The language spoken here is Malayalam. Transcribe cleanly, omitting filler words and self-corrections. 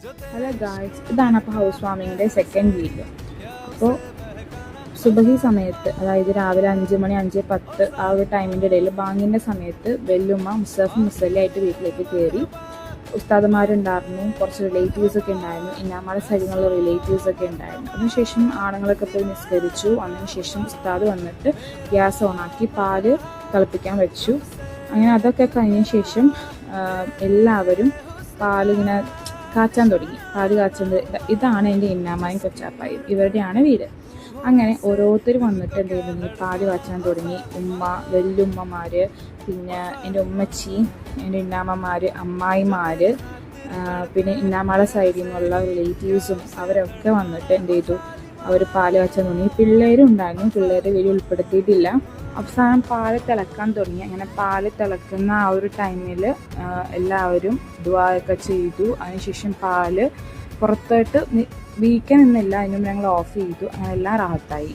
ഹലോ ഗായ്സ്, ഇതാണ് അപ്പോൾ ഹൗസ് വാമിങ്ങിൻ്റെ സെക്കൻഡ് വീഡിയോ. അപ്പോൾ സുബഹി സമയത്ത്, അതായത് രാവിലെ 5 മണി 5:10 ആ ഒരു ടൈമിൻ്റെ ഇടയിൽ ബാങ്കിൻ്റെ സമയത്ത് വെല്ലുമ്മ മുസഫും മുസലിയായിട്ട് വീട്ടിലേക്ക് കയറി. ഉസ്താദന്മാരുണ്ടായിരുന്നു, കുറച്ച് റിലേറ്റീവ്സൊക്കെ ഉണ്ടായിരുന്നു, ഇന്നാമാടെ സൈഡിലുള്ള റിലേറ്റീവ്സൊക്കെ ഉണ്ടായിരുന്നു. അതിനുശേഷം ആണുങ്ങളൊക്കെ പോയി നിസ്കരിച്ചു. അതിനുശേഷം ഉസ്താദ് വന്നിട്ട് ഗ്യാസ് ഓണാക്കി പാല് തിളപ്പിക്കാൻ വെച്ചു. അങ്ങനെ അതൊക്കെ കഴിഞ്ഞ ശേഷം എല്ലാവരും പാലിങ്ങനെ കാച്ചാൻ തുടങ്ങി. പാല് കാച്ചുന്നത് ഇതാണ് എൻ്റെ ഇന്നാമായും കൊച്ചാപ്പായും, ഇവരുടെയാണ് വീട്. അങ്ങനെ ഓരോരുത്തർ വന്നിട്ട് എന്ത് ചെയ്യുന്നു, പാല് കാച്ചാൻ തുടങ്ങി. ഉമ്മ, വെല്ലുമ്മമാർ, പിന്നെ എൻ്റെ ഉമ്മച്ചി, എൻ്റെ ഇന്നാമ്മമാർ, അമ്മായിമാർ, പിന്നെ ഇന്നാമ്മയുടെ സൈഡിൽ നിന്നുള്ള റിലേറ്റീവ്സും അവരൊക്കെ വന്നിട്ട് എന്ത് ചെയ്തു, അവർ പാല് കാച്ചാൻ തുടങ്ങി. പിള്ളേരും ഉണ്ടായിരുന്നു, പിള്ളേരെ വലിയ ഉൾപ്പെടുത്തിയിട്ടില്ല. അവസാനം പാല് തിളക്കാൻ തുടങ്ങി. അങ്ങനെ പാല് തിളക്കുന്ന ആ ഒരു ടൈമിൽ എല്ലാവരും ദുആയൊക്കെ ചെയ്തു. അതിനുശേഷം പാല് പുറത്തോട്ട് വീക്കാൻ നിന്നില്ല, അതിനും ഞങ്ങൾ ഓഫ് ചെയ്തു. അങ്ങനെ എല്ലാം റാഹത്തായി.